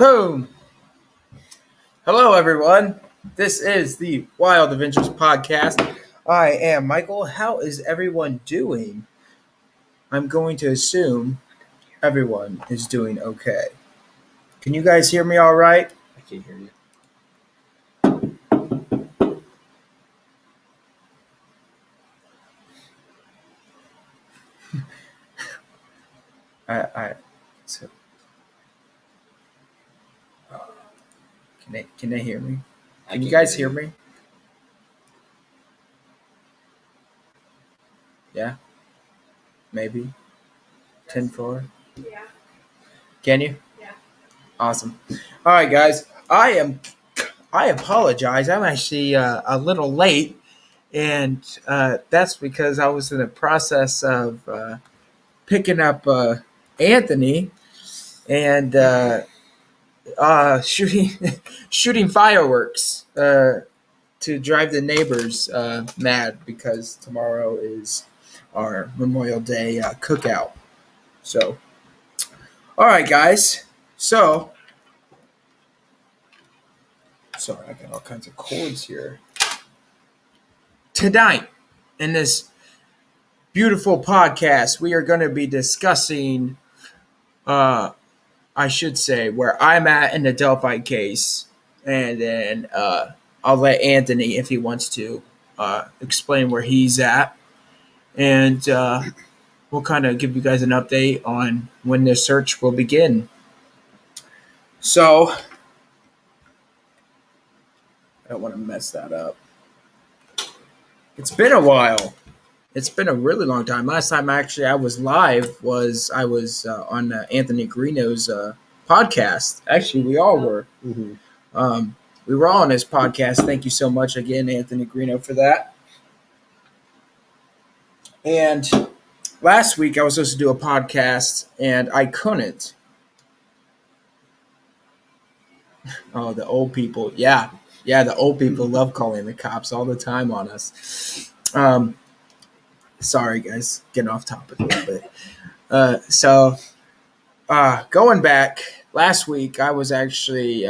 Boom! Hello, everyone. This is the Wild Adventures podcast. I am Michael. How is everyone doing? I'm going to assume everyone is doing okay. Can you guys hear me all right? I can't hear you. I so can they hear me? Can you guys hear me? Yeah, maybe 10-4. Yeah. Can you? Yeah. Awesome. All right, guys. I apologize. I'm actually a little late, and that's because I was in the process of picking up Anthony and shooting shooting fireworks to drive the neighbors mad because tomorrow is our Memorial Day cookout. So, all right, guys. So, sorry, I got all kinds of cords here. Tonight, in this beautiful podcast, we are going to be discussing, I should say, where I'm at in the Delphi case, and then I'll let Anthony, if he wants to, explain where he's at, and we'll kind of give you guys an update on when the search will begin. So, I don't want to mess that up. It's been a while. It's been a really long time. Last time actually I was live was on Anthony Greeno's podcast. Actually, we all were. Mm-hmm. We were all on his podcast. Thank you so much again, Anthony Greeno, for that. And last week I was supposed to do a podcast and I couldn't. Oh, the old people. Yeah, the old people love calling the cops all the time on us. Sorry, guys, getting off topic a little bit. So, going back, last week I was actually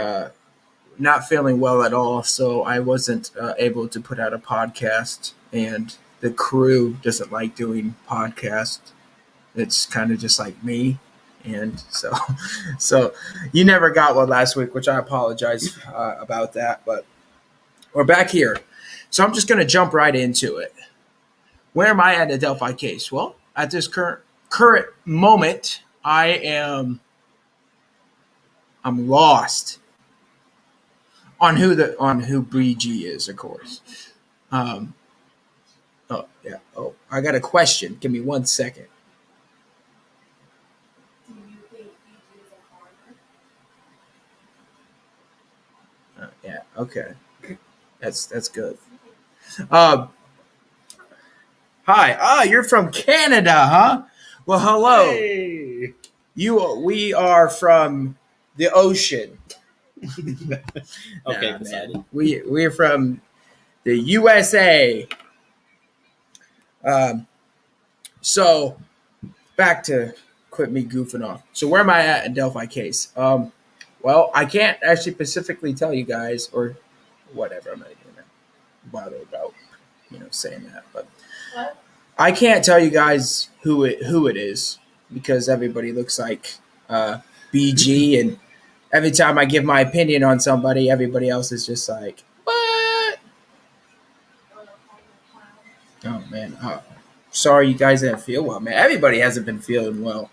not feeling well at all, so I wasn't able to put out a podcast, and the crew doesn't like doing podcasts. It's kind of just like me, and so you never got one last week, which I apologize about that, but we're back here. So I'm just going to jump right into it. Where am I at the Delphi case? Well, at this current moment, I'm lost on who BG is, of course. Oh yeah. Oh, I got a question. Give me 1 second. Do you think BG is a farmer? Yeah. Okay. That's good. Hi. Ah, you're from Canada, huh? Well, hello. Hey. We are from the ocean. Okay, man. We're from the USA. So back to quit me goofing off. So where am I at in Delphi case? Well, I can't actually specifically tell you guys, or whatever. I'm not even gonna bother about saying that, but What? I can't tell you guys who it is because everybody looks like BG, and every time I give my opinion on somebody, everybody else is just like, "What?" Oh man, sorry you guys didn't feel well, man. Everybody hasn't been feeling well.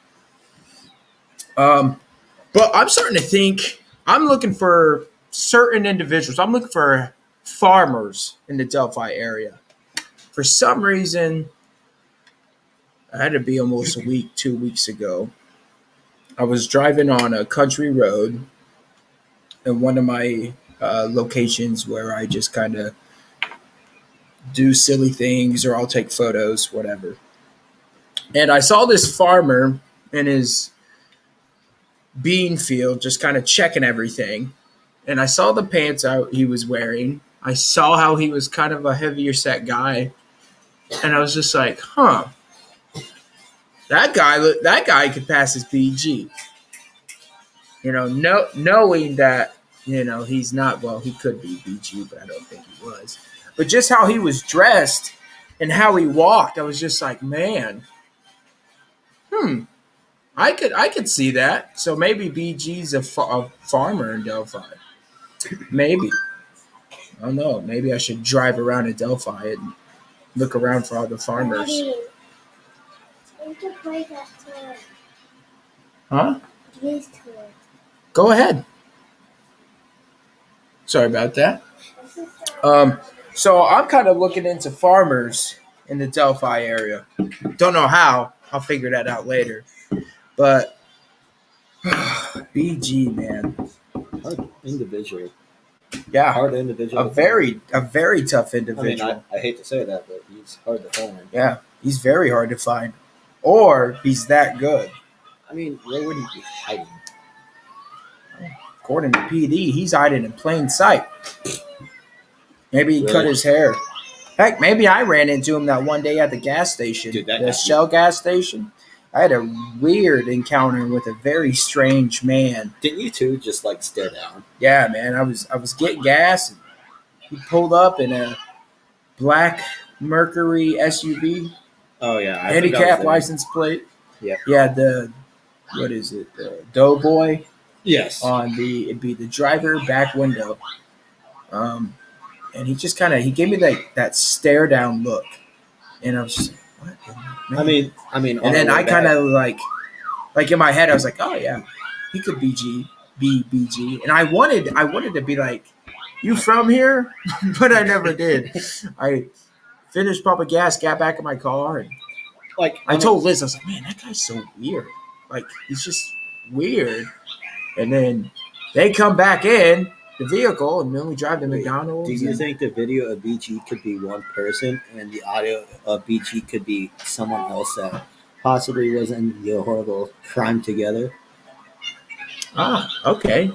But I'm starting to think I'm looking for certain individuals. I'm looking for farmers in the Delphi area. For some reason, I had to be almost a week, 2 weeks ago. I was driving on a country road in one of my locations where I just kind of do silly things or I'll take photos, whatever. And I saw this farmer in his bean field just kind of checking everything. And I saw the pants he was wearing. I saw how he was kind of a heavier set guy. And I was just like, huh. That guy could pass his BG. knowing that he's not. Well, he could be BG, but I don't think he was. But just how he was dressed and how he walked, I was just like, man, I could see that. So maybe BG's a farmer in Delphi. Maybe. I don't know. Maybe I should drive around in Delphi and look around for all the farmers. Daddy, I want to play that toy. Huh? This toy. Go ahead. Sorry about that. This is so So I'm kind of looking into farmers in the Delphi area. Don't know how. I'll figure that out later. But BG, man. Hard individual. Yeah. Hard individual. A very tough I mean, individual. I hate to say that, but he's hard to find. Yeah. He's very hard to find. Or he's that good. I mean, where would he be hiding? According to PD, he's hiding in plain sight. Maybe he cut Really? his hair. Heck, maybe I ran into him that one day at the gas station, Dude, that the happened. Shell gas station. I had a weird encounter with a very strange man. Didn't you two just like stare down? Yeah, man, I was getting gas. And he pulled up in a black Mercury SUV, Oh yeah, I handicap forgot his name. license plate. Yep. Yeah, the what is it? The Doughboy Yes. it'd be the driver back window. And he just he gave me that stare down look, and I was just like, what? I mean, and then I kind of like in my head, I was like, oh yeah, he could be BG, and I wanted to be like, you from here, but I never did. I finished pumping gas, got back in my car, and like I told Liz, I was like, man, that guy's so weird. Like he's just weird. And then they come back in the vehicle, and then we drive to McDonald's. Do you and- think the video of BG could be one person, and the audio of BG could be someone else that possibly was in the horrible crime together? Okay.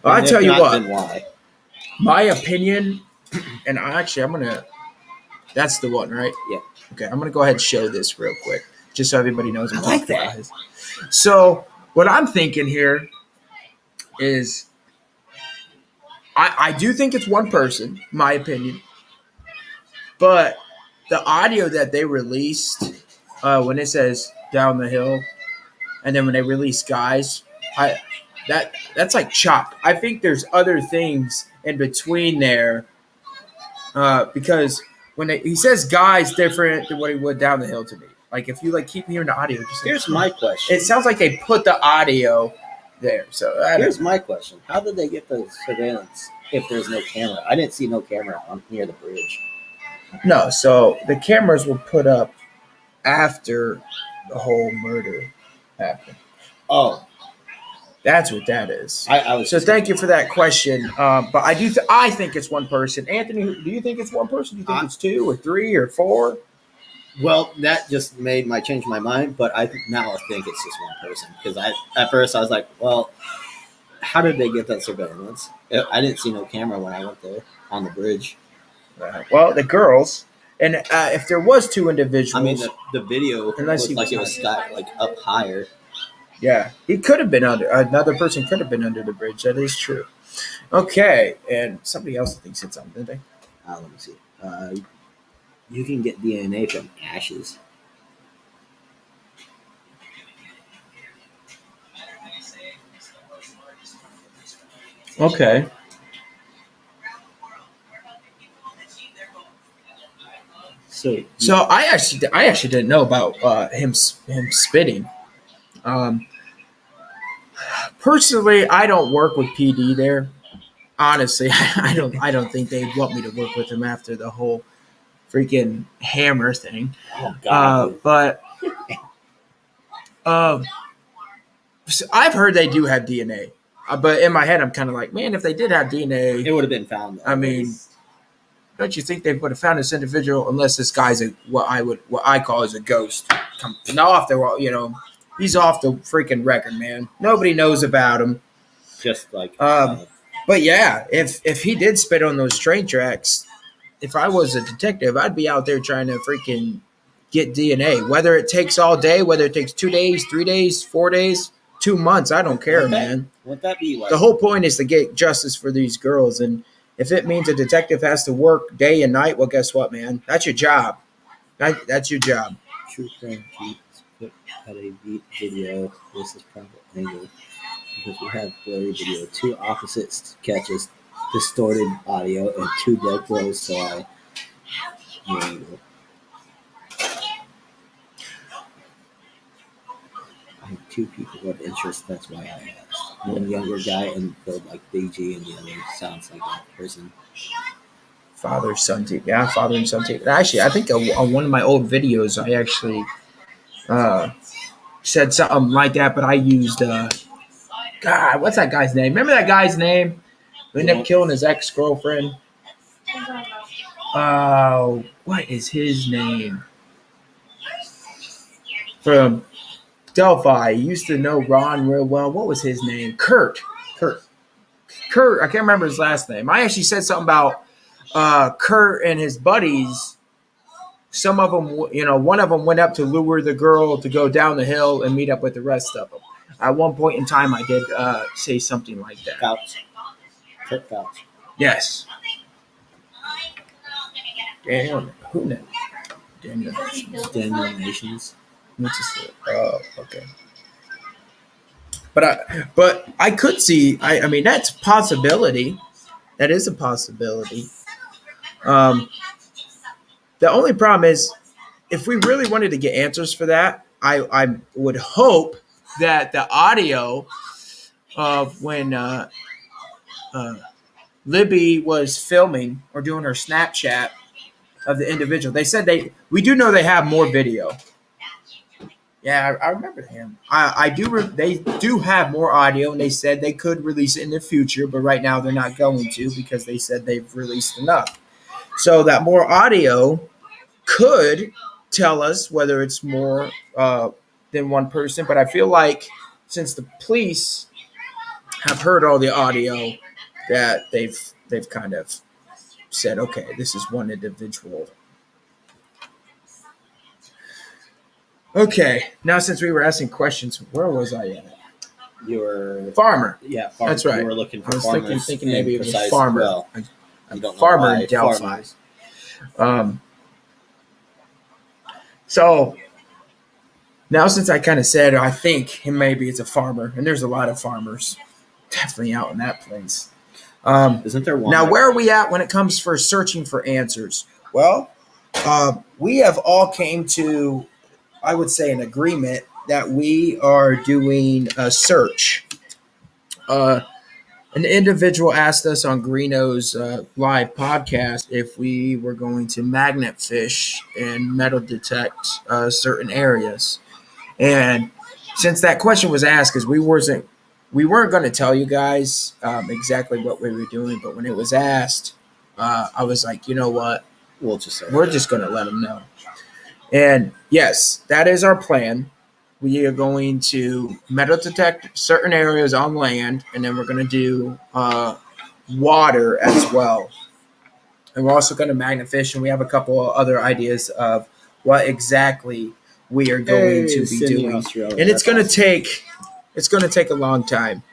Well, I And if tell you not, what, then why? my opinion, and that's the one, right? Yeah. Okay, I'm gonna go ahead and show this real quick, just so everybody knows. I like talking that. about his- So what I'm thinking here is, I do think it's one person, my opinion, but the audio that they released when it says down the hill, and then when they release guys, that's like chopped. I think there's other things in between there, because when he says guys different than what he would down the hill to me. Like if you keep hearing the audio, just Here's my question. it sounds like they put the audio there. So Here's my question: how did they get the surveillance if there's no camera? I didn't see no camera near the bridge. no. So the cameras were put up after the whole murder happened. Oh, That's what that is. I was. So thank you for that question. But I think it's one person. Anthony, do you think it's one person? Do you think it's two or three or four? Well, that just changed my mind, but now I think it's just one person because at first I was like, well, how did they get that surveillance? I didn't see no camera when I went there on the bridge. Well, the girls, and if there was two individuals, I mean, the video Unless looked he like it was was stacked up higher. yeah, he could have been another person could have been under the bridge. That is true. Okay, and somebody else thinks it's something, didn't they? Let me see. You can get DNA from ashes. Okay. So I actually didn't know about him spitting. Personally, I don't work with PD there. Honestly, I don't think they'd want me to work with him after the whole freaking hammer thing. Oh God! But so I've heard they do have DNA. But in my head, I'm kind of like, man, if they did have DNA, It would have been found. I mean, don't you think they would have found this individual unless this guy's what I call as a ghost? Off the he's off the freaking record, man. Nobody knows about him. just like. But yeah, if he did spit on those train tracks, if I was a detective, I'd be out there trying to freaking get DNA. Whether it takes all day, whether it takes 2 days, 3 days, 4 days, 2 months. I don't care, man. Wouldn't that be like The whole point is to get justice for these girls. And if it means a detective has to work day and night, well, guess what, man? That's your job. That's your job. true crime keeps put at a beat video? This is private angle because we have blurry video, 2 opposite catches, distorted audio, and 2 dead close. So I have 2 people of interest. That's why I asked. One younger guy and build like BG, and the other sounds like that person. Father son tape. Yeah, father and son tape. Actually, I think on one of my old videos, I actually said something like that, but I used God, what's that guy's name? Remember that guy's name? Who ended up killing his ex-girlfriend. What is his name? From Delphi. He used to know Ron real well. What was his name? Kurt. I can't remember his last name. I actually said something about Kurt and his buddies. Some of them, one of them went up to lure the girl to go down the hill and meet up with the rest of them. At one point in time, I did say something like that. Kurt Couch. Yes. Daniel, who knew? Daniel. Daniel Nations. Okay. But I could see. I mean, that's a possibility. That is a possibility. The only problem is, if we really wanted to get answers for that, I would hope that the audio of when Libby was filming or doing her Snapchat of the individual, they said we do know they have more video. Yeah, I remember him. They do have more audio, and they said they could release it in the future, but right now they're not going to because they said they've released enough. So that more audio could tell us whether it's more than one person, but I feel like since the police have heard all the audio, that they've kind of said, okay, this is one individual. Okay, now since we were asking questions, where was I at? You were Farmer. Yeah, farmer. That's right. You were looking for I was farmers. thinking maybe it was precise- farmer. Well, A you don't know farmer why in Delphi. farmers. So now since I kind of said I think maybe it's a farmer, and there's a lot of farmers definitely out in that place. Isn't there one? Now, where are we at when it comes for searching for answers? Well, we have all came to, I would say, an agreement that we are doing a search. An individual asked us on Greeno's live podcast if we were going to magnet fish and metal detect certain areas. And since that question was asked, because we weren't going to tell you guys exactly what we were doing, but when it was asked, I was like, you know what? We'll just say We're just going to let them know. And yes, that is our plan. We are going to metal detect certain areas on land, and then we're going to do water as well. And we're also going to magnet fish, and we have a couple of other ideas of what exactly we are going to be doing. Australia. And it's going to take a long time.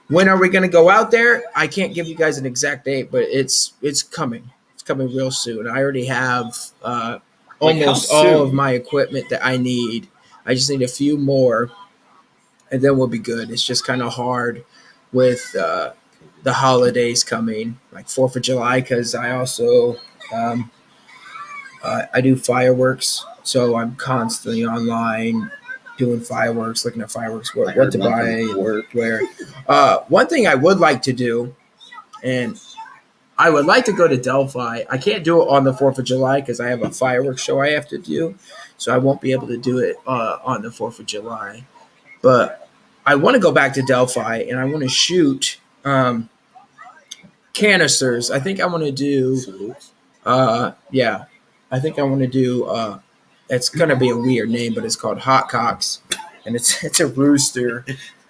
When are we going to go out there? I can't give you guys an exact date, but it's coming. It's coming real soon. I already have almost all of my equipment that I need. I just need a few more, and then we'll be good. It's just kind of hard with the holidays coming, like 4th of July, because I also I do fireworks, so I'm constantly online doing fireworks, looking at fireworks, what to buy, where. One thing I would like to do, and I would like to go to Delphi. I can't do it on the 4th of July because I have a fireworks show I have to do, so I won't be able to do it on the 4th of July. But I want to go back to Delphi, and I want to shoot canisters. I think I want to do I think I want to do it's going to be a weird name, but it's called Hot Cocks, and it's a rooster.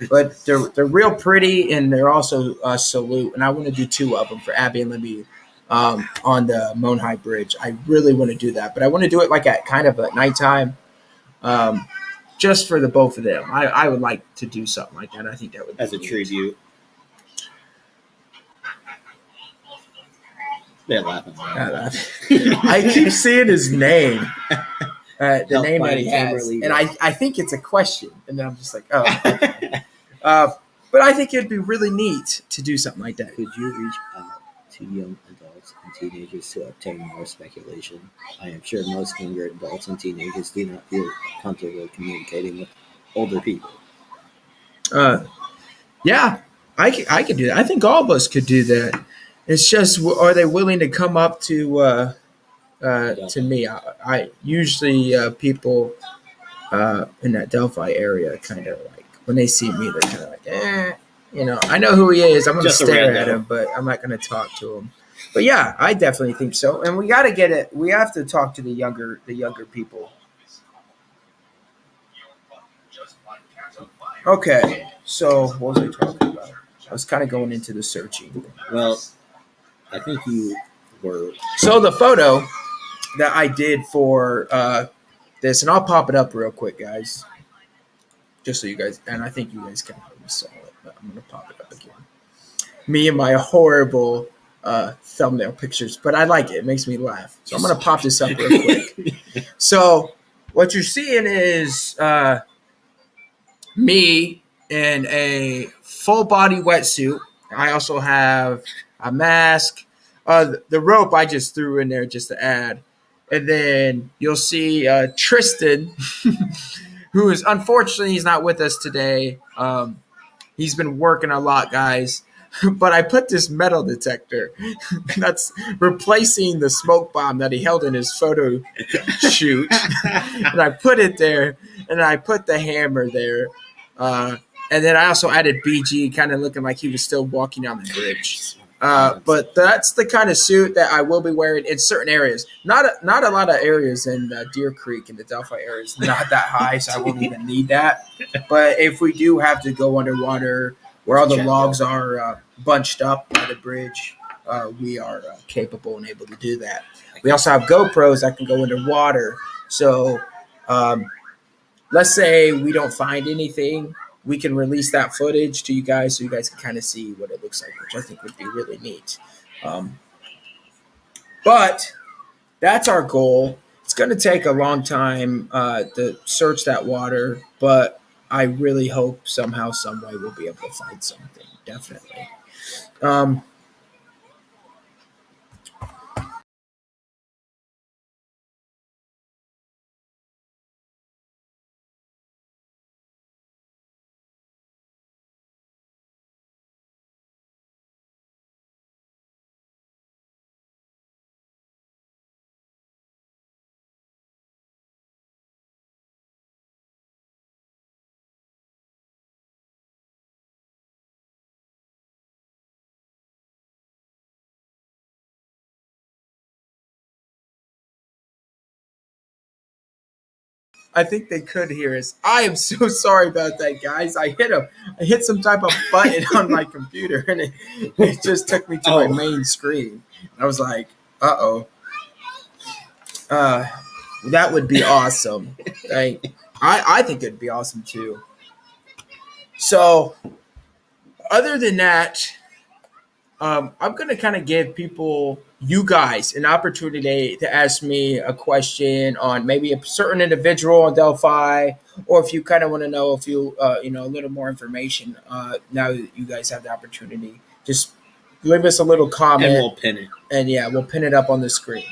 But they're real pretty, and they're also a salute. And I want to do 2 of them for Abby and Libby on the Monhai Bridge. I really want to do that, but I want to do it like at kind of at nighttime. just for the both of them. I would like to do something like that. I think that would be As a neat. tribute. They're laughing. I keep seeing his name. The Help name that find he Tamara has. Lee. And I think it's a question. And I'm just like, oh. Okay. But I think it'd be really neat to do something like that. Could you reach out to young adults and teenagers to obtain more speculation? I am sure most younger adults and teenagers do not feel comfortable communicating with older people. Yeah, I could do that. I think all of us could do that. It's just, are they willing to come up to me? I usually people in that Delphi area kind of like when they see me, they're kind of like, I know who he is. I'm going to Just a stare rando. at him, but I'm not going to talk to him. But yeah, I definitely think so. And we got to get it. We have to talk to the younger people. Okay, so what was I talking about? I was kind of going into the searching. Well, I think you were. So the photo that I did for this, and I'll pop it up real quick, guys, just so you guys, and I think you guys can already saw it, but I'm going to pop it up again. Me and my horrible thumbnail pictures, but I like it. It makes me laugh. So I'm going to pop this up real quick. So what you're seeing is me in a full body wetsuit. I also have a mask. The rope I just threw in there just to add. And then you'll see Tristan, who is unfortunately he's not with us today. He's been working a lot, guys. But I put this metal detector that's replacing the smoke bomb that he held in his photo shoot. And I put it there, and I put the hammer there. And then I also added BG, kind of looking like he was still walking on the bridge. But that's the kind of suit that I will be wearing in certain areas. Not a lot of areas in Deer Creek and the Delphi area is not that high, so I won't even need that. But if we do have to go underwater where all the logs are bunched up by the bridge, we are capable and able to do that. We also have GoPros that can go underwater. So let's say we don't find anything. We can release that footage to you guys so you guys can kind of see what it looks like, which I think would be really neat. But that's our goal. It's going to take a long time to search that water, but I really hope somehow, some way we'll be able to find something. Definitely. I think they could hear us. I am so sorry about that, guys. I hit some type of button on my computer, and it just took me to my main screen. I was like, uh-oh. That would be awesome. I think it'd be awesome, too. So, other than that, I'm going to kind of give you guys, an opportunity to ask me a question on maybe a certain individual in Delphi, or if you kind of want to know a little more information. Now that you guys have the opportunity, just leave us a little comment, And we'll pin it. And yeah, we'll pin it up on the screen.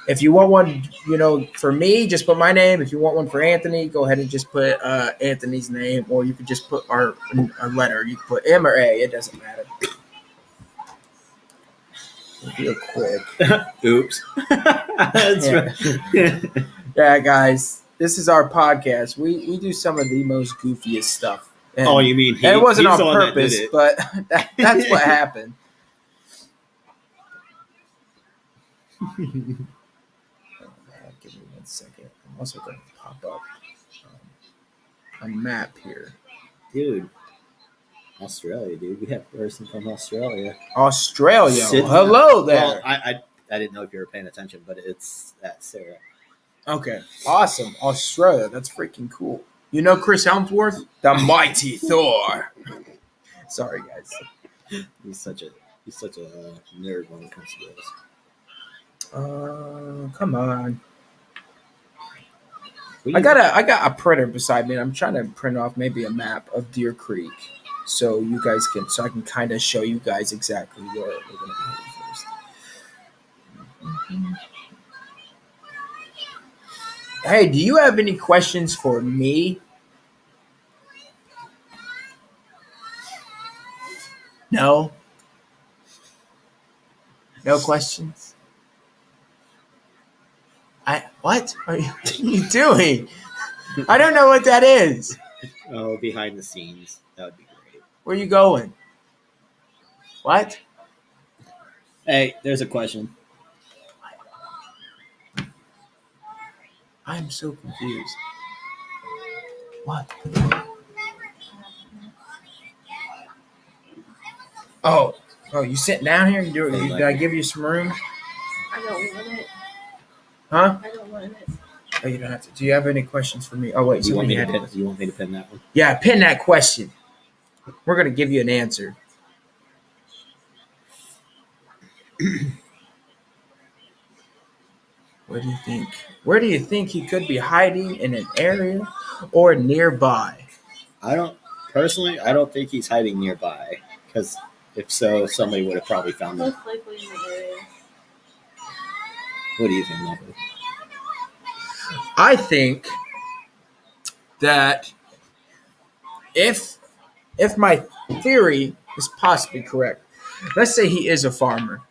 If you want one, for me, just put my name. If you want one for Anthony, go ahead and just put Anthony's name, or you could just put our letter. You can put M or A. It doesn't matter. Real quick. Oops. That's right. Yeah, guys, this is our podcast. We do some of the most goofiest stuff. And, you mean and it wasn't on purpose, but that's what happened. Give me 1 second. I'm also going to pop up a map here. Dude. Australia, dude. We have a person from Australia. Australia. Hello there. Well, I didn't know if you were paying attention, but it's that Sarah. Okay, awesome. Australia, that's freaking cool. You know Chris Helmsworth? The mighty Thor. Sorry, guys. He's such a nerd when it comes to this. Come on. What I do you- got a printer beside me, and I'm trying to print off maybe a map of Deer Creek, so I can kind of show you guys exactly where we're gonna be heading first. Hey, do you have any questions for me? No. No questions. What are you doing? I don't know what that is. Oh, behind the scenes. That would be great. Where are you going? What? Hey, there's a question. I'm so confused. What? Oh, you sitting down here? Did I give you some room? I don't want it. Huh? I don't want it. Oh, you don't have to. Do you have any questions for me? Oh, wait. Do you want me to somebody pin? had Do you want me to pin that one? Yeah, pin that question. We're going to give you an answer. What do you think? Where do you think he could be hiding, in an area or nearby? I don't think he's hiding nearby. Because if so, somebody would have probably found him. Most likely in the area. What do you think, Lovely? I think that if my theory is possibly correct, let's say he is a farmer.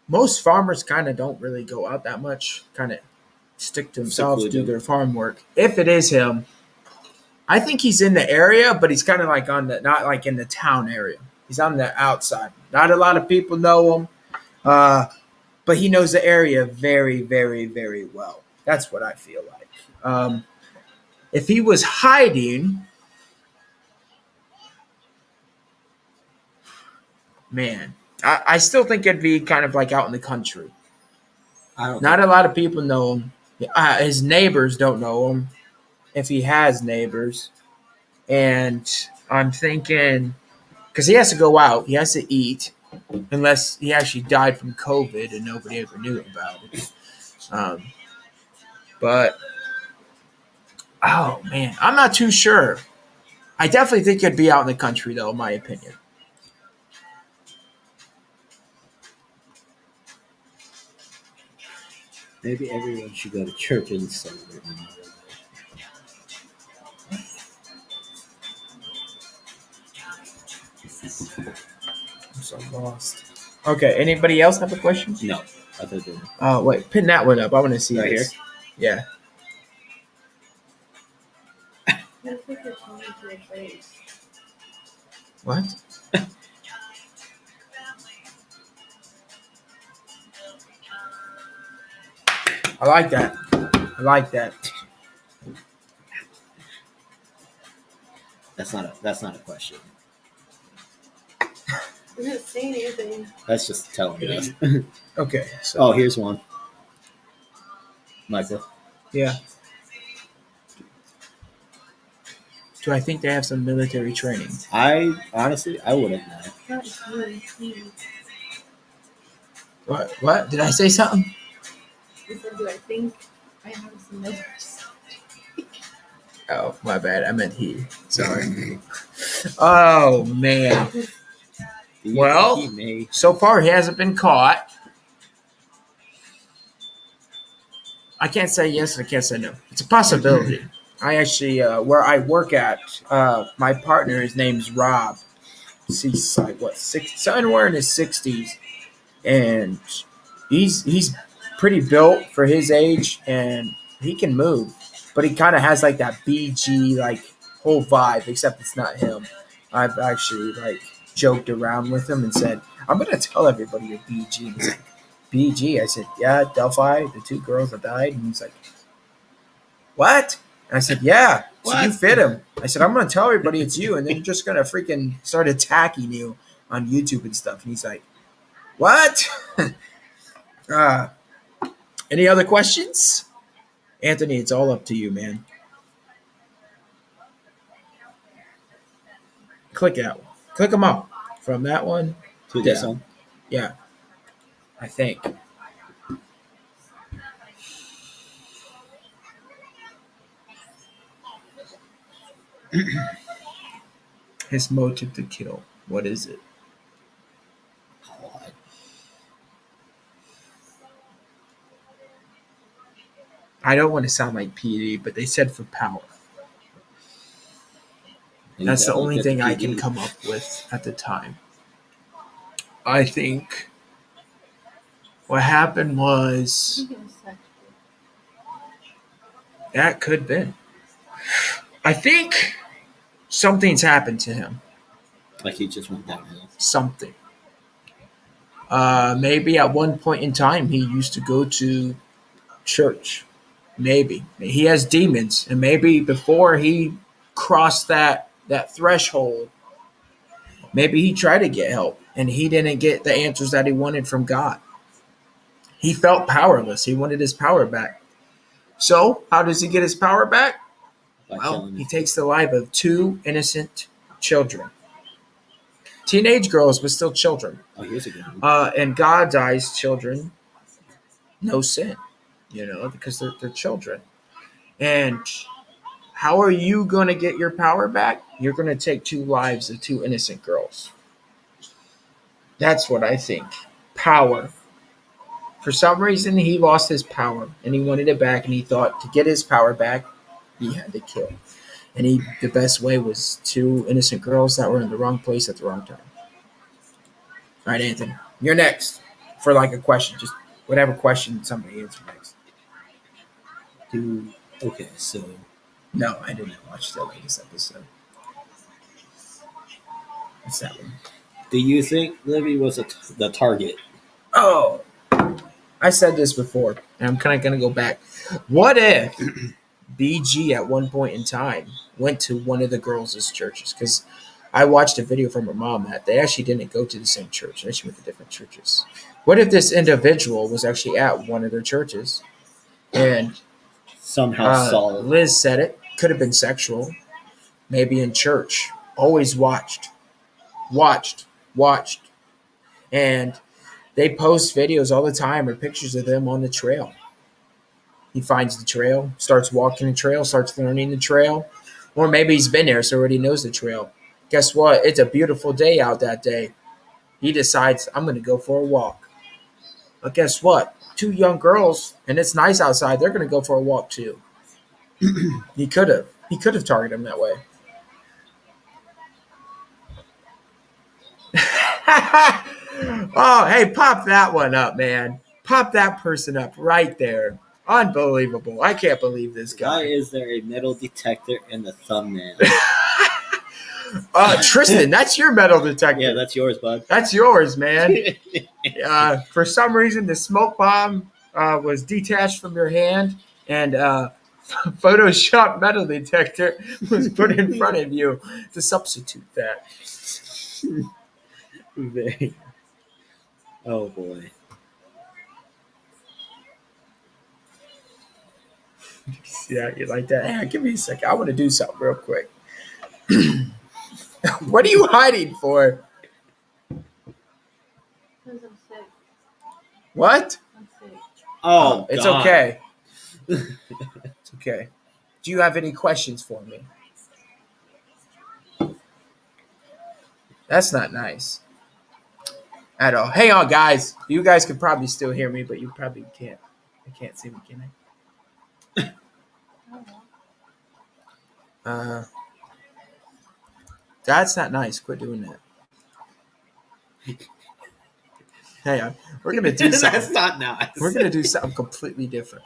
Most farmers kind of don't really go out that much, kind of stick to themselves, do Secluded. their farm work. If it is him, I think he's in the area, but he's kind of like not like in the town area. He's on the outside. Not a lot of people know him, but he knows the area very, very, very well. That's what I feel like. If he was hiding, man, I still think it'd be kind of like out in the country. I don't. Not a lot of people know him. His neighbors don't know him, if he has neighbors. And I'm thinking, because he has to go out, he has to eat, unless he actually died from COVID and nobody ever knew about it. But, oh man, I'm not too sure. I definitely think it'd be out in the country, though, in my opinion. Maybe everyone should go to church and celebrate. I'm so lost. Okay, anybody else have a question? No, other than Oh, wait, pin that one up. I want to see Right this. Yeah. That's like you're talking to your face. What? I like that. I like that. that's not a question. I didn't say anything. That's just telling us. Okay. So, Oh, here's one. Michael. yeah. Do I think they have some military training? I honestly, I wouldn't know. Not really. What? Did I say something? You said, do I think I have some numbers? Oh, my bad. I meant he. Sorry. Oh, man. Do you Well, think he may? so far he hasn't been caught. I can't say yes and I can't say no. It's a possibility. I actually, where I work at, my partner, his name's Rob. He's like, somewhere in his 60s. And he's pretty built for his age, and he can move. But he kind of has like that BG like whole vibe, except it's not him. I've actually like joked around with him and said, I'm gonna tell everybody you're BG. And he's like, BG? I said, yeah, Delphi, the two girls that died. And he's like, what? And I said, yeah. So you fit him. I said, I'm gonna tell everybody it's you, and then you're just gonna freaking start attacking you on YouTube and stuff. And he's like, what? Any other questions? Anthony, it's all up to you, man. Click that one. Click them up. From that one. To this Yeah. one. Yeah. I think. His motive to kill. What is it? Oh, I don't want to sound like PD, but they said for power. he That's the definitely only fit thing the I can PD. come up with at the time. I think what happened was that could have been. I think something's happened to him. Like he just went downhill. Something. Maybe at one point in time he used to go to church. Maybe he has demons, and maybe before he crossed that threshold, maybe he tried to get help, and he didn't get the answers that he wanted from God. He felt powerless. He wanted his power back. So how does he get his power back? By Well, killing he him. takes the life of two innocent children, teenage girls, but still children. Oh, here's a good one. In God's eyes, children, no sin, because they're children. And how are you going to get your power back? You're going to take two lives of two innocent girls. That's what I think. Power. For some reason, he lost his power and he wanted it back, and he thought to get his power back, he had to kill. And the best way was two innocent girls that were in the wrong place at the wrong time. All right, Anthony, you're next for like a question. Just whatever question somebody answer next. Okay, so No, I didn't watch the latest episode. What's that one? do you think Libby was the target? Oh, I said this before, and I'm kind of going to go back. What if BG at one point in time went to one of the girls' churches? Because I watched a video from her mom that they actually didn't go to the same church. They actually went to different churches. What if this individual was actually at one of their churches and Somehow saw it. Liz said it. Could have been sexual. Maybe in church. Always watched. And they post videos all the time or pictures of them on the trail. He finds the trail, starts walking the trail, starts learning the trail. Or maybe he's been there, so already knows the trail. Guess what? It's a beautiful day out that day. He decides, I'm going to go for a walk. But guess what? Two young girls, and it's nice outside, they're going to go for a walk too. He could have. He could have targeted them that way. Oh, hey, pop that one up, man. Pop that person up right there. Unbelievable. I can't believe this Why guy. is there a metal detector in the thumbnail? Tristan, that's your metal detector. Yeah, that's yours, bud. That's yours, man. For some reason, the smoke bomb was detached from your hand, and Photoshop metal detector was put in front of you to substitute that. Oh boy. Yeah, you like that? Hey, give me a second. I want to do something real quick. What are you hiding for? Because I'm sick. What? I'm sick. Oh, It's God. okay. It's okay. Do you have any questions for me? That's not nice at all. Hang on, guys. You guys could probably still hear me, but you probably can't. I can't see me, can I? That's not nice. Quit doing that. Hang on. We're gonna do That's something. not nice. We're gonna do something completely different.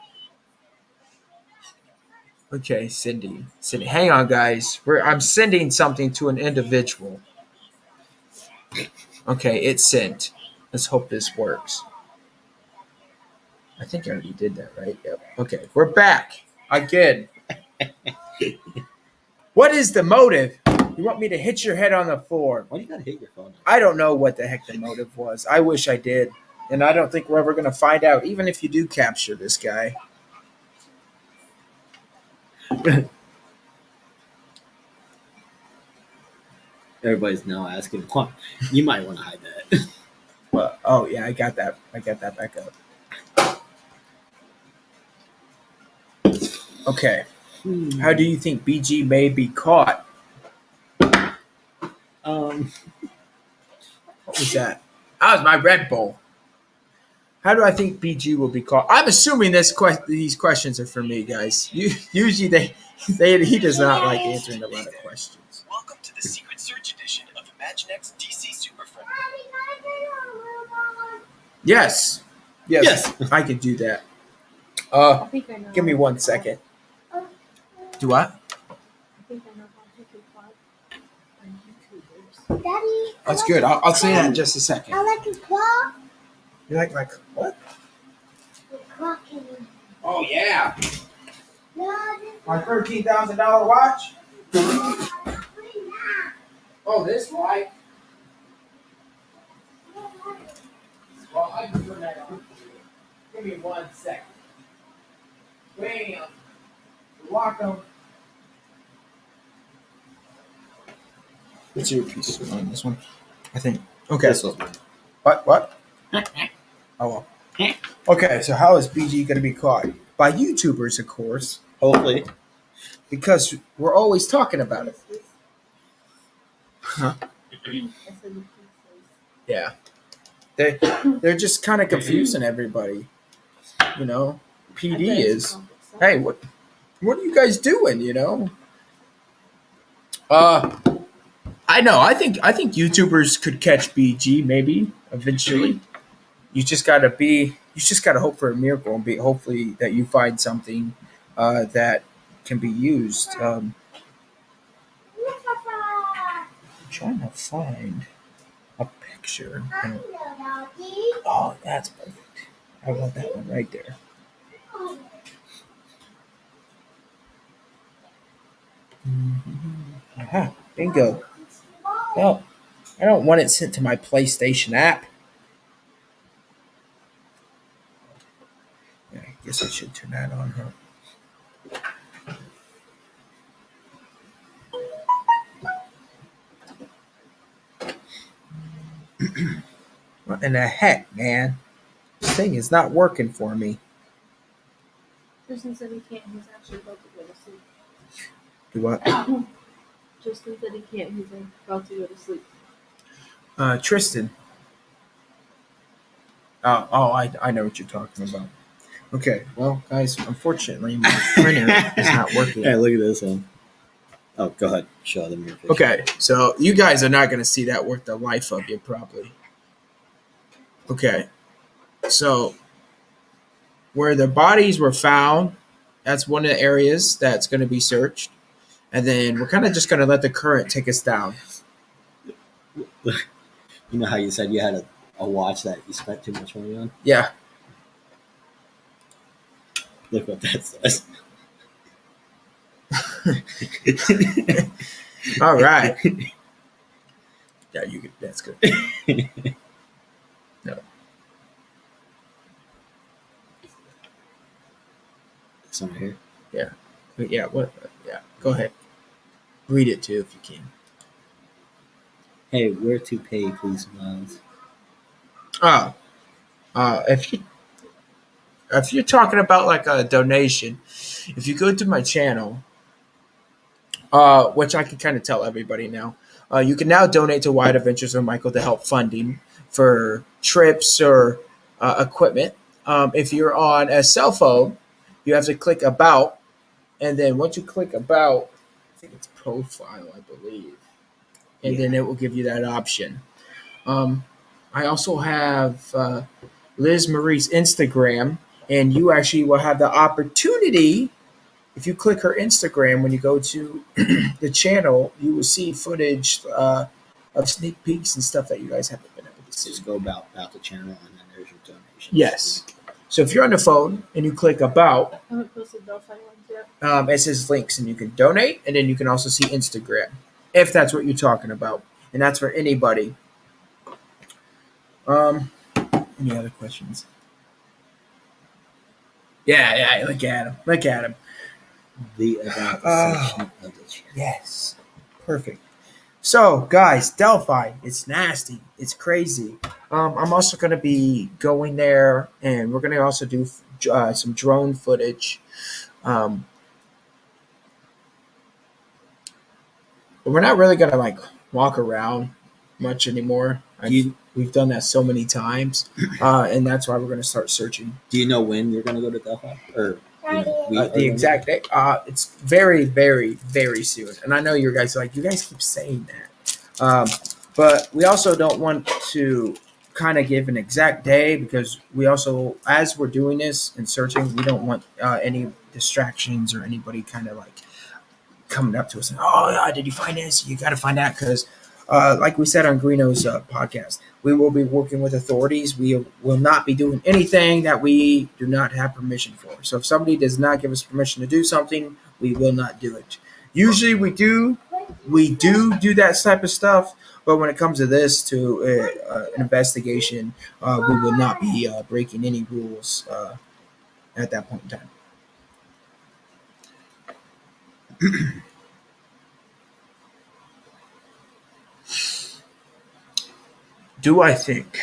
Okay, Cindy. Hang on, guys. I'm sending something to an individual. Okay, it's sent. Let's hope this works. I think I already did that, right? Yep. Okay, we're back again. What is the motive? You want me to hit your head on the floor? Why do you gotta hit your phone? I don't know what the heck the motive was. I wish I did. And I don't think we're ever going to find out, even if you do capture this guy. Everybody's now asking, "What? You might want to hide that." Well, oh yeah, I got that. I got that back up. Okay. How do you think BG may be caught? Um, What was that? That was my Red Bull. How do I think BG will be caught? I'm assuming these questions are for me, guys. Usually he does not like answering a lot of questions. Welcome to the Secret Search edition of Imaginext DC Super Friend. Yes. Yes. I can do that. I think I know. Give me 1 second. Do what? I think I know how to do pod on YouTubers. Daddy. That's good. I'll say that in just a second. I like a clock. You like my what? The clock in it. Oh yeah, No, my $13,000 watch. this Oh, this light. Well, I can turn that on. Give me 1 second. Bam. Lock them. What's your piece on this one? I think. Okay. this was mine. What? Oh well. Okay, so how is BG going to be caught? By YouTubers, of course, Hopefully, because we're always talking about it. I said the pieces. Yeah. They're just kind of confusing everybody. You know, I PD bet it's a is, complex stuff. hey, what are you guys doing, you know? I know. I think YouTubers could catch BG maybe eventually. You just gotta hope for a miracle and hopefully that you find something that can be used. I'm trying to find a picture. Oh, that's perfect. I want that one right there. Aha, bingo. No, I don't want it sent to my PlayStation app. Yeah, I guess I should turn that on, huh? What in the heck, man? This thing is not working for me. Tristan said he can't. He's actually about to go to sleep. Do what? Tristan said he can't. He's about to go to sleep. Tristan. Oh, I know what you're talking about. Okay, well, guys, unfortunately, my printer is not working. hey, look at this one. Oh, go ahead, show them your picture. Okay, so you guys are not going to see that worth the life of you, probably. Okay, so where the bodies were found, that's one of the areas that's going to be searched. And then we're kind of just going to let the current take us down. You know how you said you had a watch that you spent too much money on? Yeah. Look what that says. All right. Yeah, you can, that's good. No. This one right here. Yeah, what? Yeah, go ahead. Read it too if you can. Hey, where to pay, please, Miles? Oh, if you're talking about like a donation, if you go to my channel, which I can kind of tell everybody now, you can now donate to Wild Adventures or Michael to help funding for trips or equipment. If you're on a cell phone, you have to click About, and then once you click About, I think it's Profile, I believe, and then it will give you that option. I also have Liz Marie's Instagram, and you actually will have the opportunity. If you click her Instagram, when you go to the channel, you will see footage of sneak peeks and stuff that you guys haven't been able to see. Just go about the channel, and then there's your donation. Yes. So if you're on the phone and you click About, I haven't posted Delphi ones yet. it says links, and you can donate, and then you can also see Instagram, if that's what you're talking about, and that's for anybody. Any other questions? Yeah, look at him. The event Oh. section of the chat. Yes. Perfect. So, guys, Delphi, it's nasty. It's crazy. I'm also going to be going there, and we're going to also do some drone footage. But we're not really going to like walk around much anymore. We've done that so many times, and that's why we're going to start searching. Do you know when you're going to go to Delphi? Or The exact date. It's very, very, very soon. And I know you guys are like, you guys keep saying that. But we also don't want to kind of give an exact day because we also, as we're doing this and searching, we don't want any distractions or anybody kind of like coming up to us and, oh, yeah, did you find this? You got to find out because, like we said on Greeno's podcast, we will be working with authorities. We will not be doing anything that we do not have permission for. So if somebody does not give us permission to do something, we will not do it. Usually we do that type of stuff, but when it comes to this, to an investigation, we will not be breaking any rules at that point in time. Do I think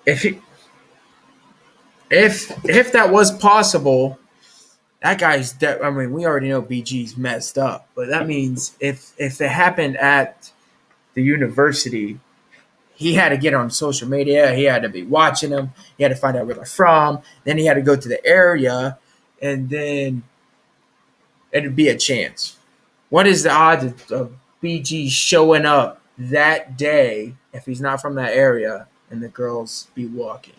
if that was possible, that guy's I mean, we already know BG's messed up, but that means if it happened at the university, he had to get on social media. He had to be watching them. He had to find out where they're from. Then he had to go to the area, and then it'd be a chance. What is the odds of BG showing up that day if he's not from that area and the girls be walking?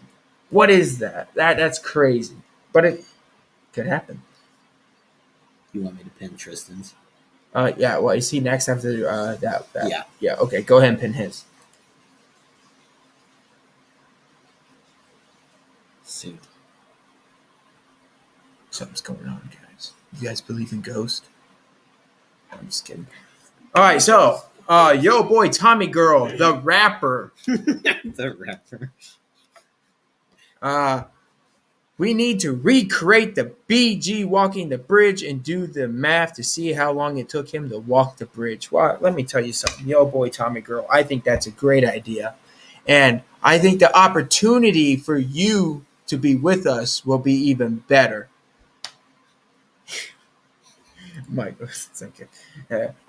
What is that? That's crazy. But it could happen. You want me to pin Tristan's? Yeah. Well, is he next after that? Yeah. Yeah. Okay. Go ahead and pin his. See. Something's going on, guys. You guys believe in ghosts? I'm just kidding. All right. So, yo, boy, Tommy Girl, the rapper. The rapper. We need to recreate the BG walking the bridge and do the math to see how long it took him to walk the bridge. Well, let me tell you something. Yo, boy, Tommy Girl, I think that's a great idea. And I think the opportunity for you to be with us will be even better. Michael, it's okay.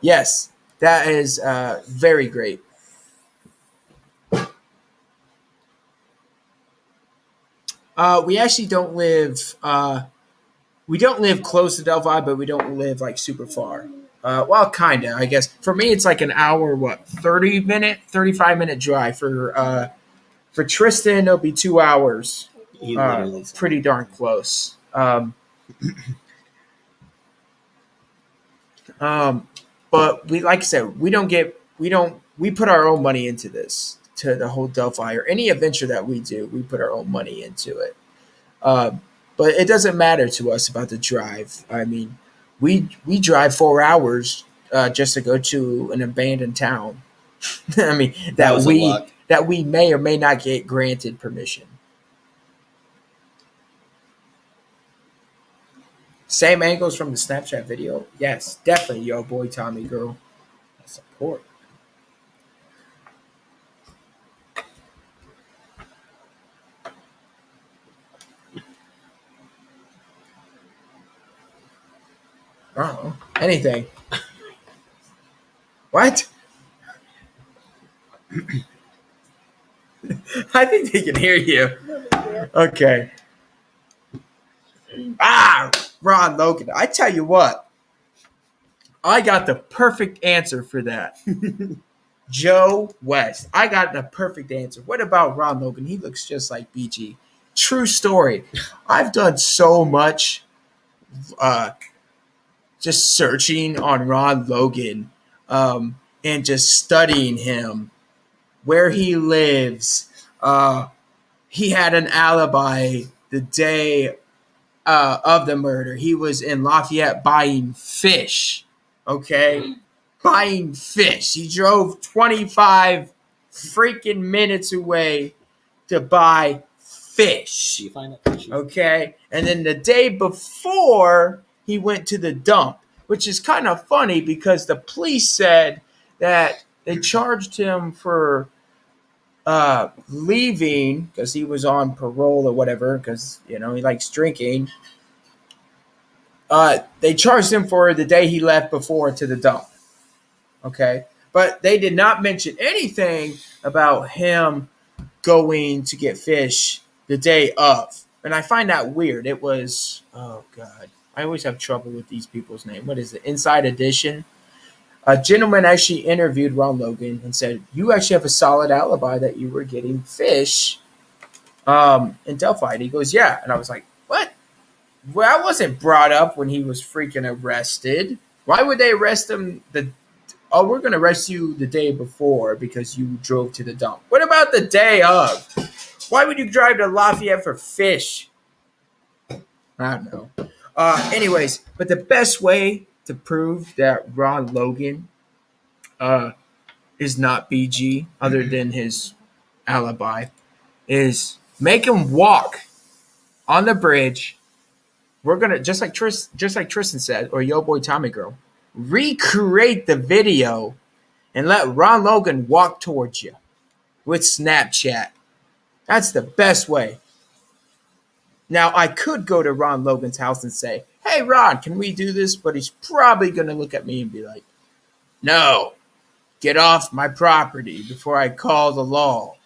Yes, that is very great. We actually don't live. We don't live close to Delphi, but we don't live like super far. Well, kinda, I guess. For me, it's like an hour, 35-minute drive. For Tristan, it'll be 2 hours. He literally said Pretty darn close. But we, like I said, we put our own money into this, to the whole Delphi or any adventure that we do. We put our own money into it. But it doesn't matter to us about the drive. I mean, we drive 4 hours just to go to an abandoned town. I mean, that we may or may not get granted permission. Same angles from the Snapchat video? Yes, definitely, yo, boy, Tommy Girl. Support. Oh, anything. What? I think they can hear you. Okay. Ron Logan. I tell you what. I got the perfect answer for that. Joe West. I got the perfect answer. What about Ron Logan? He looks just like BG. True story. I've done so much just searching on Ron Logan and just studying him, where he lives. He had an alibi the day of the murder. He was in Lafayette buying fish. Okay? Buying fish. He drove 25 freaking minutes away to buy fish. Do you find it fishy? Okay. And then the day before, he went to the dump, which is kind of funny because the police said that they charged him for leaving because he was on parole or whatever because, he likes drinking. They charged him for the day he left before to the dump. Okay. But they did not mention anything about him going to get fish the day of. And I find that weird. It was, oh God, I always have trouble with these people's name. What is it? Inside Edition. A gentleman actually interviewed Ron Logan and said, you actually have a solid alibi that you were getting fish in Delphi. And he goes, yeah. And I was like, what? Well, that wasn't brought up when he was freaking arrested. Why would they arrest him we're going to arrest you the day before because you drove to the dump. What about the day of? Why would you drive to Lafayette for fish? I don't know. Anyways, but the best way to prove that Ron Logan is not BG, other than his alibi, is make him walk on the bridge. We're gonna just like Tristan said, or Yo Boy Tommy Girl, recreate the video and let Ron Logan walk towards you with Snapchat. That's the best way. Now, I could go to Ron Logan's house and say, hey, Ron, can we do this? But he's probably going to look at me and be like, no, get off my property before I call the law.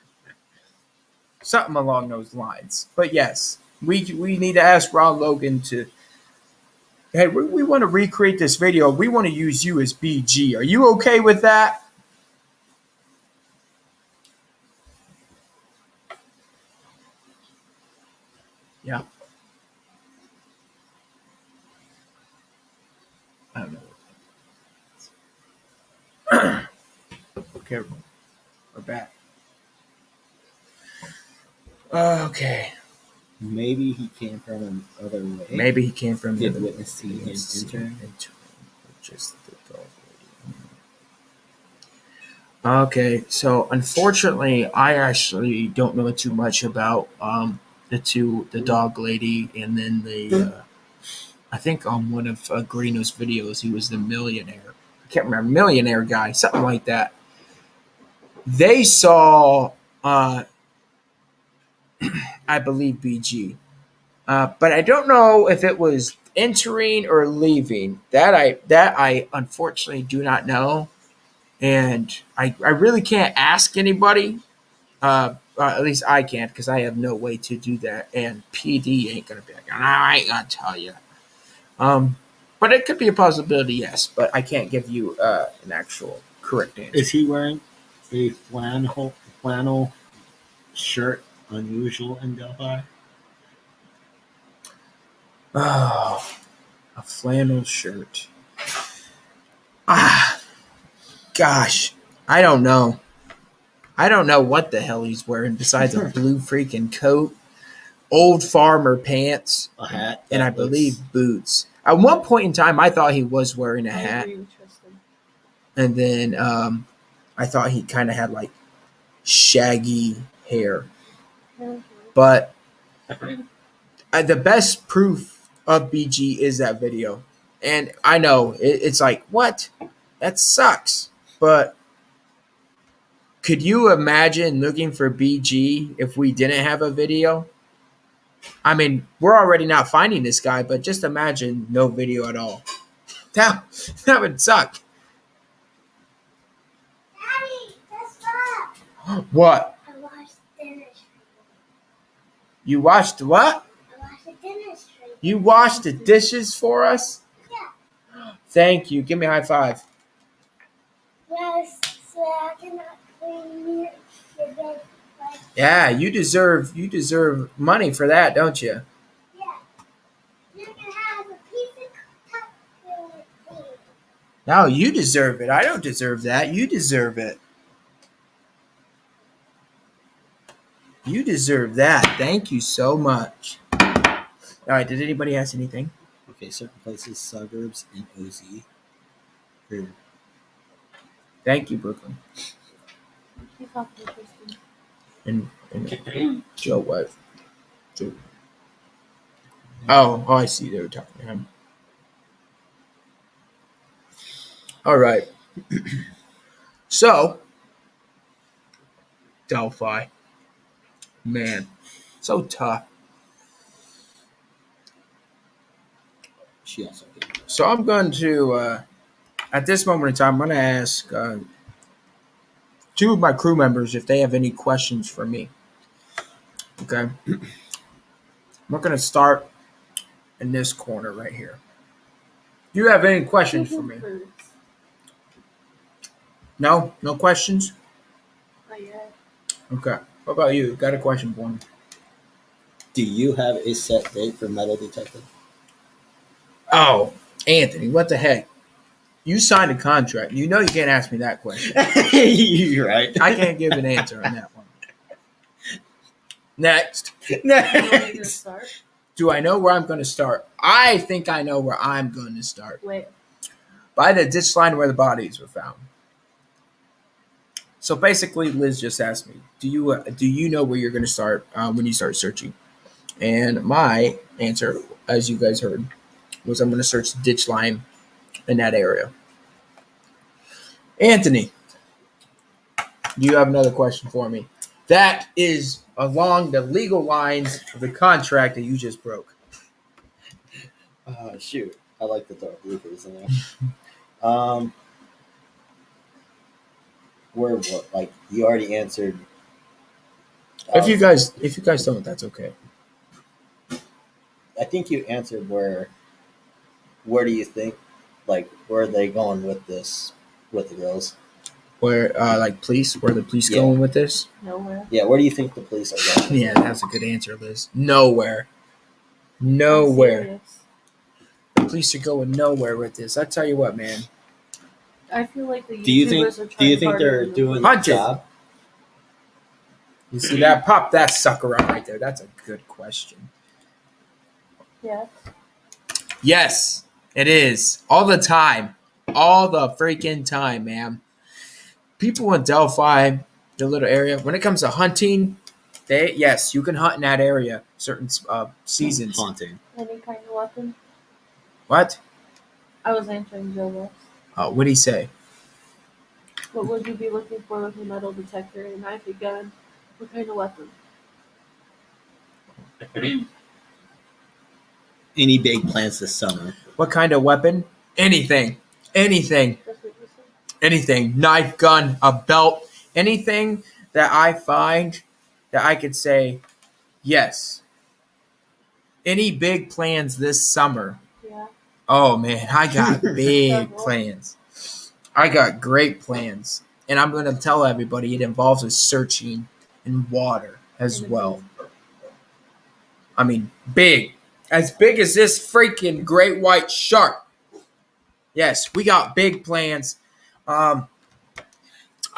Something along those lines. But yes, we need to ask Ron Logan to, hey, we want to recreate this video. We want to use you as BG. Are you okay with that? Yeah. I don't know. Okay, we're back. Okay. Maybe he came from another way. Maybe he came from Did the witness see him enter? Just the dog lady. Okay, so unfortunately, I actually don't know too much about the dog lady, and then I think on one of Greeno's videos, he was the millionaire. I can't remember, millionaire guy, something like that. They saw, I believe, BG. But I don't know if it was entering or leaving. That I unfortunately do not know, and I really can't ask anybody. At least I can't because I have no way to do that, and PD ain't gonna be like, I ain't gonna tell you. But it could be a possibility, yes. But I can't give you an actual correct answer. Is he wearing a flannel shirt? Unusual in Delphi. Oh, a flannel shirt. Gosh, I don't know. I don't know what the hell he's wearing besides a blue freaking coat, old farmer pants, A hat, and I believe boots. At one point in time, I thought he was wearing a I hat, agree with Tristan. and then I thought he kind of had like shaggy hair. But the best proof of BG is that video. And I know it's like, what? That sucks. But could you imagine looking for BG if we didn't have a video? I mean, we're already not finding this guy, but just imagine no video at all. That would suck. Daddy, guess what? What? I watched dinner stream. You watched what? I watched the dinner stream. You washed the dishes for us? Yeah. Thank you. Give me a high five. Yes, so I cannot clean your bed. Like, Yeah, you deserve money for that, don't you? yeah. You can have a piece of cup filled with clean. No, you deserve it. I don't deserve that. You deserve it. You deserve that. Thank you so much. All right, did anybody ask anything? Okay, certain places, suburbs, and OZ. Or Thank you, Brooklyn. He's talking to Tristan. And Joe, what? So, oh, I see. They were talking to him. All right. So, Delphi, man, so tough. She also did. So I'm going to, at this moment in time, I'm going to ask two of my crew members if they have any questions for me. Okay. I'm not going to start in this corner right here. Do you have any questions for me? No? No questions? Not yet. Okay. What about you? Got a question for me? Do you have a set date for metal detector? Oh, Anthony, what the heck? You signed a contract. You know you can't ask me that question. You're right. I can't give an answer on that one. Next. You know where you're gonna start? Do I know where I'm going to start? I think I know where I'm going to start. Wait. By the ditch line where the bodies were found. So basically, Liz just asked me, do you know where you're going to start when you start searching? And my answer, as you guys heard, was I'm going to search the ditch line in that area. Anthony, do you have another question for me? That is along the legal lines of the contract that you just broke. Shoot. I like to throw bloopers in there. Where what? Like you already answered. If you guys don't, that's okay. I think you answered where. Where do you think? Like where are they going with this? With the girls? Where like police? Where are the police Yeah. going with this? Nowhere. Yeah. Where do you think the police are going? Yeah, that's a good answer, Liz. Nowhere. I'm Nowhere. serious. The police are going nowhere with this. I tell you what, man. I feel like the YouTubers Do you think? are trying Do you think harder they're than the doing police. the Hunted. job? You see that? Pop that sucker up right there. That's a good question. Yeah. Yes, it is. All the time. All the freaking time, man. People in Delphi, the little area, when it comes to hunting, yes, you can hunt in that area certain seasons. Haunting. Any kind of weapon. What? I was answering Joe West. What'd he say? What would you be looking for with a metal detector, a knife, a gun? What kind of weapon? Any big plans this summer? What kind of weapon? Anything. Anything. That's what you said. Anything. Knife, gun, a belt. Anything that I find that I could say, yes. Any big plans this summer? Yeah. Oh, man, I got big Several. plans. I got great plans. And I'm going to tell everybody it involves us searching in water as well. I mean, big. As big as this freaking great white shark. Yes, we got big plans. I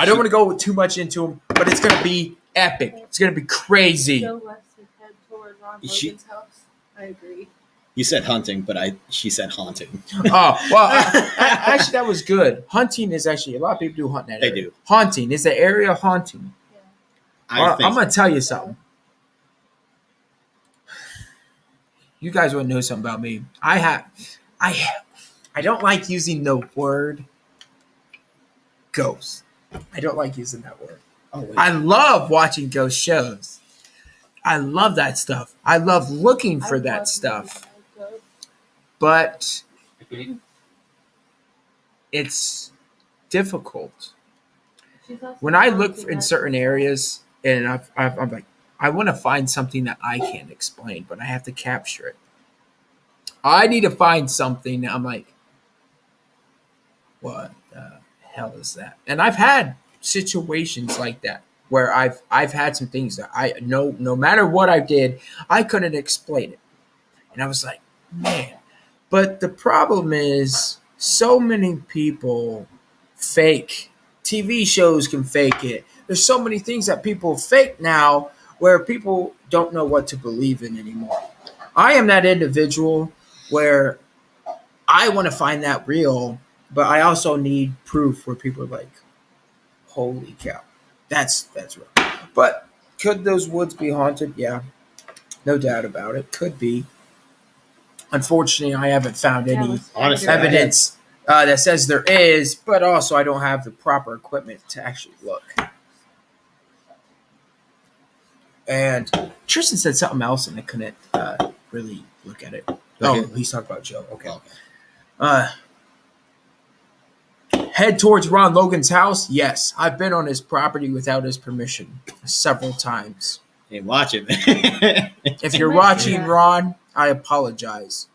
don't want to go too much into them, but it's going to be epic. It's going to be crazy. Joe West should head toward Ron She- Logan's house. I agree. You said hunting, but she said haunting. Oh, well, actually, that was good. Hunting is actually, a lot of people do hunt in that They area. do. Haunting is the area haunting. I think I'm going to tell you something. You guys want to know something about me. I don't like using the word ghost. I don't like using that word. Oh, wait. I love watching ghost shows. I love that stuff. I love looking for I that love stuff. movies like But it's difficult. those. She's also When I look haunting in that certain as well. areas and I'm like, I want to find something that I can't explain, but I have to capture it. I need to find something that I'm like, what the hell is that? And I've had situations like that where I've had some things that I know no matter what I did, I couldn't explain it. And I was like, man. But the problem is so many people fake. TV shows can fake it. There's so many things that people fake now where people don't know what to believe in anymore. I am that individual where I want to find that real, but I also need proof where people are like, holy cow, that's real. But could those woods be haunted? Yeah. No doubt about it. Could be. Unfortunately, I haven't found Yeah, any with Honestly, spider. evidence that says there is, but also I don't have the proper equipment to actually look. And Tristan said something else, and I couldn't really look at it. Okay. Oh, he's talking about Joe. Okay. Okay. Uh, head towards Ron Logan's house. Yes, I've been on his property without his permission several times. Hey, watch it. If you're Listen. watching, Ron, I apologize.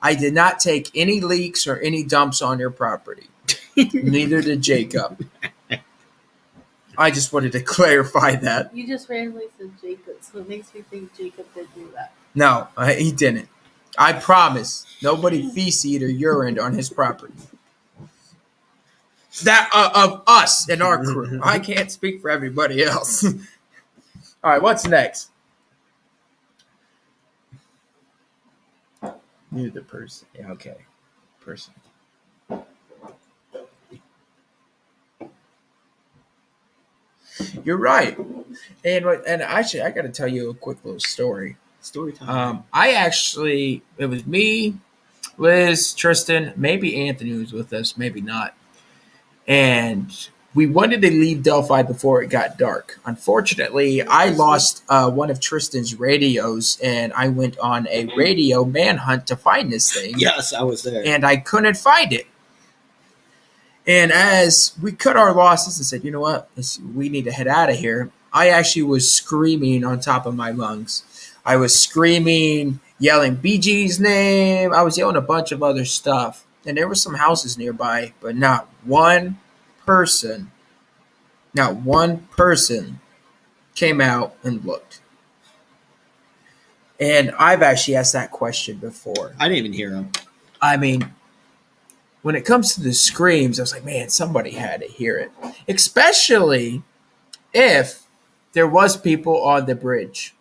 I did not take any leaks or any dumps on your property. Neither did Jacob. I just wanted to clarify that. You just randomly said Jacob, so it makes me think Jacob did do that. No, he didn't. I promise. Nobody feces or urine on his property. That of us and our crew. I can't speak for everybody else. All right, what's next? You're the person. Yeah, okay. Person. You're right. And actually, I got to tell you a quick little story. Story time. It was me, Liz, Tristan, maybe Anthony was with us, maybe not. And we wanted to leave Delphi before it got dark. Unfortunately, I lost one of Tristan's radios, and I went on a radio manhunt to find this thing. Yes, I was there. And I couldn't find it. And as we cut our losses and said, you know what, we need to head out of here, I actually was screaming on top of my lungs. I was screaming, yelling BG's name. I was yelling a bunch of other stuff. And there were some houses nearby, but not one person came out and looked. And I've actually asked that question before. I didn't even hear him. I mean, when it comes to the screams, I was like, man, somebody had to hear it. Especially if there was people on the bridge.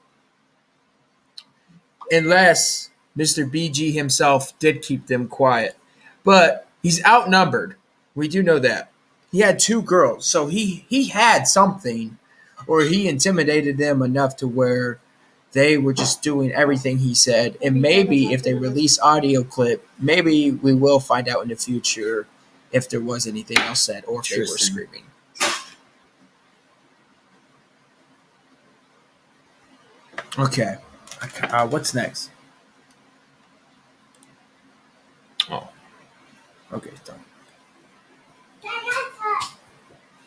Unless Mr. BG himself did keep them quiet. But he's outnumbered. We do know that. He had 2 girls, so he had something, or he intimidated them enough to where they were just doing everything he said. And maybe if they release audio clip, maybe we will find out in the future if there was anything else said or if they were Tristan. screaming. Okay. What's next? Oh. Okay, done.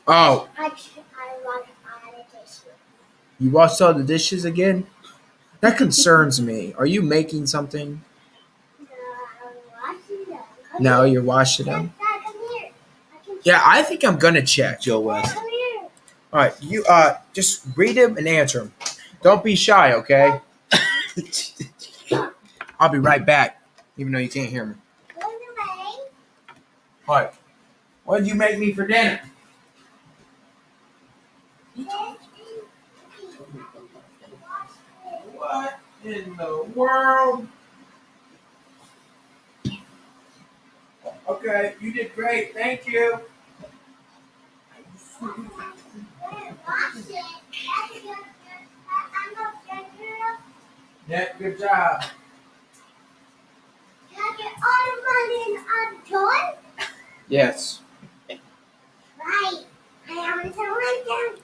Oh, I want all the dishes. you washed all the dishes again? That concerns me. Are you making something? No, I'm watching them. No, you're washing them. Dad, come here. Yeah, I think I'm gonna check. Joe West. Come here. All right, you just read them and answer them. Don't be shy, okay? I'll be right back, even though you can't hear me. Go away. All right, what did you make me for dinner? What in the world? Okay, you did great. Thank you. Wash it. I'm not girl. Yeah, good job. Can I get all the money and I'm done? Yes. Right. I am someone down.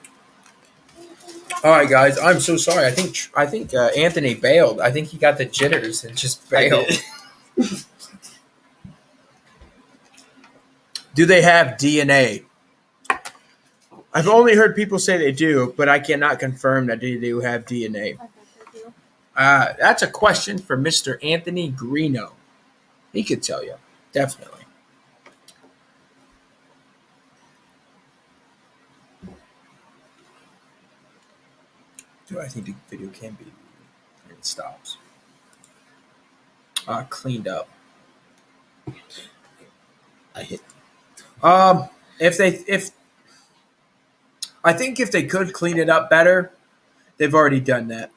All right, guys. I'm so sorry. I think Anthony bailed. I think he got the jitters and just bailed. Do they have DNA? I've only heard people say they do, but I cannot confirm that they do have DNA. I bet they do. That's a question for Mr. Anthony Greeno. He could tell you. Definitely. Do I think the video can be? And it stops. Cleaned up. I hit. If I think if they could clean it up better, they've already done that,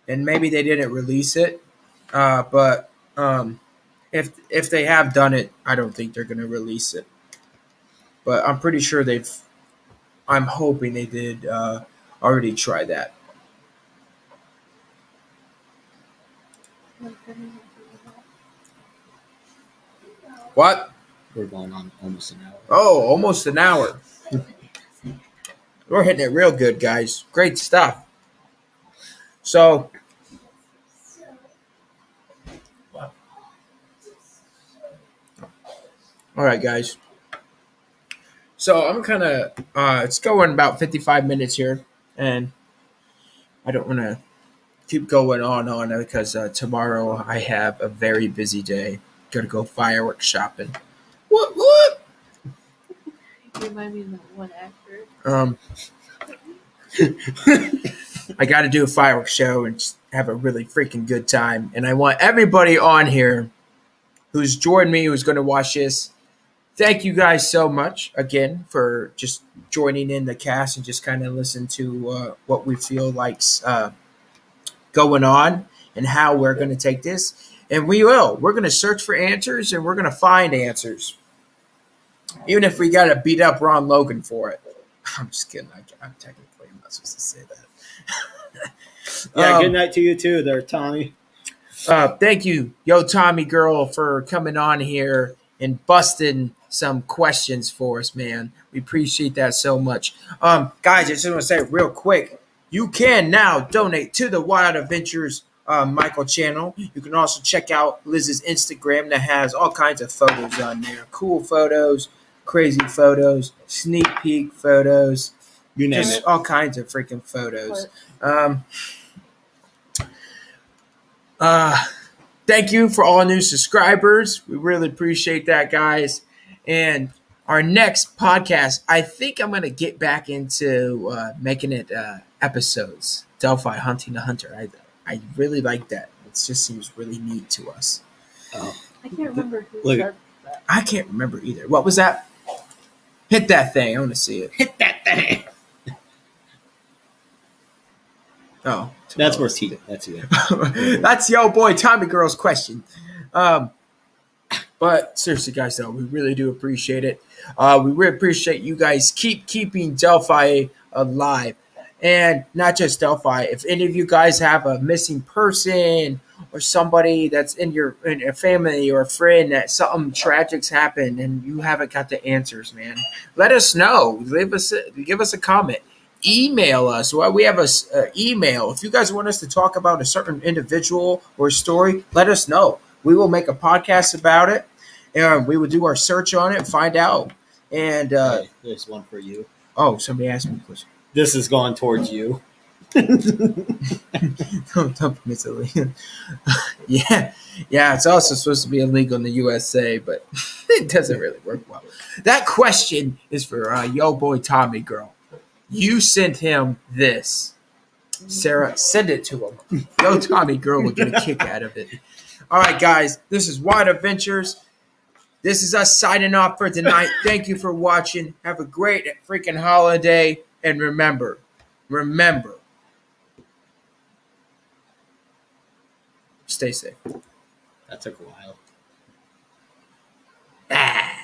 and maybe they didn't release it. But if they have done it, I don't think they're going to release it. But I'm pretty sure they've. I'm hoping they did already try that. What? We're going on almost an hour. Oh, almost an hour. We're hitting it real good, guys. Great stuff. So, all right, guys. So I'm kind of, it's going about 55 minutes here, and I don't want to keep going on because tomorrow I have a very busy day. Got to go fireworks shopping. What? Remind me of that one actor. I got to do a fireworks show and just have a really freaking good time. And I want everybody on here who's joined me, who's going to watch this. Thank you guys so much again for just joining in the cast and just kind of listen to what we feel like's going on and how we're going to take this. And we will. We're going to search for answers and we're going to find answers. Even if we got to beat up Ron Logan for it. I'm just kidding. I'm technically not supposed to say that. Yeah, good night to you too there, Tommy. Thank you, Yo Tommy Girl, for coming on here and busting some questions for us, man. We appreciate that so much. Guys, I just want to say real quick, you can now donate to the Wild Adventures Michael channel. You can also check out Liz's Instagram that has all kinds of photos on there. Cool photos, crazy photos, sneak peek photos. You name Just it. all kinds of freaking photos. Thank you for all new subscribers. We really appreciate that, guys. And our next podcast, I think I'm going to get back into making it episodes. Delphi Hunting the Hunter. I really like that. It just seems really neat to us. Oh, I can't remember who Look. said that. I can't remember either. What was that? Hit that thing. I want to see it. hit that thing. Oh. That's where T. That's it. That's yo boy Tommy Girl's question. But seriously, guys, though, we really do appreciate it. We really appreciate you guys keeping Delphi alive. And not just Delphi. If any of you guys have a missing person or somebody that's in your family or a friend that something tragic's happened and you haven't got the answers, man, let us know. Give us a comment. Email us. Well, we have a email. If you guys want us to talk about a certain individual or story, let us know. We will make a podcast about it, and we will do our search on it and find out. And Hey, there's one for you. oh, somebody asked me a question. This is going towards you. Don't miss it. Yeah. It's also supposed to be illegal in the USA, but it doesn't really work well. That question is for yo boy Tommy Girl. You sent him this. Sarah, send it to him. Yo Tommy Girl will get a kick out of it. All right, guys. This is Wild Adventures. This is us signing off for tonight. Thank you for watching. Have a great freaking holiday. And remember, stay safe. That took a while. Ah.